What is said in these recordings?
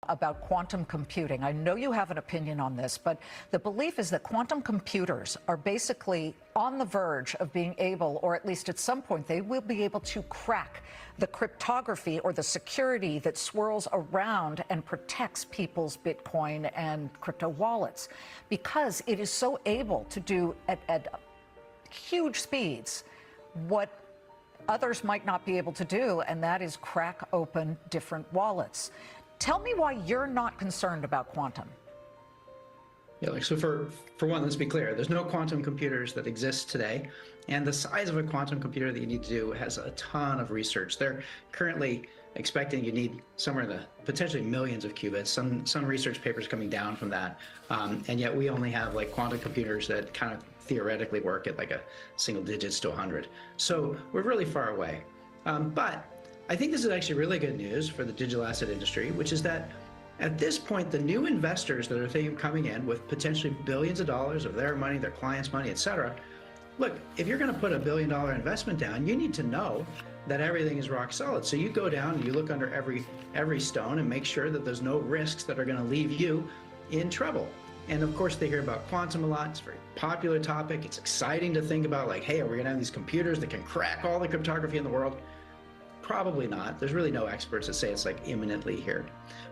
about quantum computing. I know you have an opinion on this, but the belief is that quantum computers are basically on the verge of being able, or at least at some point, they will be able to crack the cryptography or the security that swirls around and protects people's Bitcoin and crypto wallets, because it is so able to do at huge speeds what others might not be able to do, and that is crack open different wallets. Tell me why you're not concerned about quantum. Yeah, like, so for one, let's be clear, there's no quantum computers that exist today, and the size of a quantum computer that you need to do has a ton of research. They're currently expecting you need somewhere in the potentially millions of qubits. Some research papers coming down from that, and yet we only have like quantum computers that kind of theoretically work at like a single digits to 100. So we're really far away. But I think this is actually really good news for the digital asset industry, which is that at this point, the new investors that are coming in with potentially billions of dollars of their money, their clients' money, et cetera, look, if you're going to put $1 billion investment down, you need to know that everything is rock solid. So you go down and you look under every stone and make sure that there's no risks that are going to leave you in trouble. And of course, they hear about quantum a lot. It's a very popular topic. It's exciting to think about, like, hey, are we going to have these computers that can crack all the cryptography in the world? Probably not. There's really no experts that say it's like imminently here.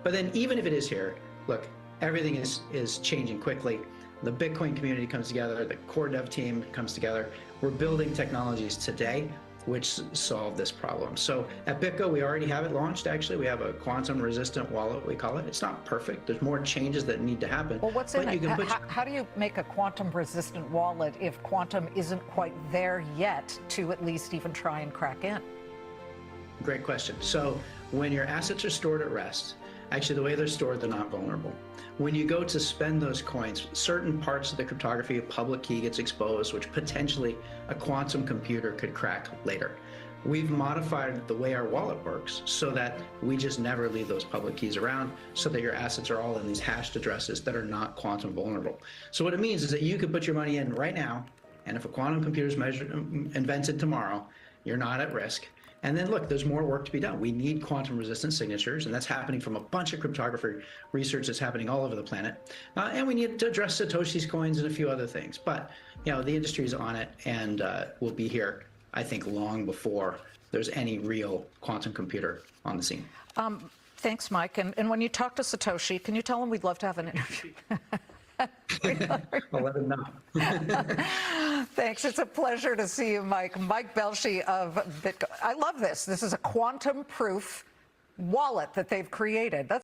But then even if it is here, look, everything is changing quickly. The Bitcoin community comes together, the core dev team comes together. We're building technologies today which solve this problem. So at Bitgo, we already have it launched, actually. We have a quantum resistant wallet, we call it. It's not perfect. There's more changes that need to happen. Well, what's in it? How do you make a quantum resistant wallet if quantum isn't quite there yet to at least even try and crack in? Great question. So when your assets are stored at rest, actually the way they're stored, they're not vulnerable. When you go to spend those coins, certain parts of the cryptography, a public key gets exposed, which potentially a quantum computer could crack later. We've modified the way our wallet works so that we just never leave those public keys around, so that your assets are all in these hashed addresses that are not quantum vulnerable. So what it means is that you could put your money in right now, and if a quantum computer is invented tomorrow, you're not at risk. And then look, there's more work to be done. We need quantum resistant signatures, and that's happening from a bunch of cryptography research that's happening all over the planet. And we need to address Satoshi's coins and a few other things. But you know, the industry is on it, and will be here, I think, long before there's any real quantum computer on the scene. Thanks, Mike. And when you talk to Satoshi, can you tell him we'd love to have an interview? I'll let him know. Thanks. It's a pleasure to see you, Mike. Mike Belshie of Bitgo. I love this. This is a quantum-proof wallet that they've created. That's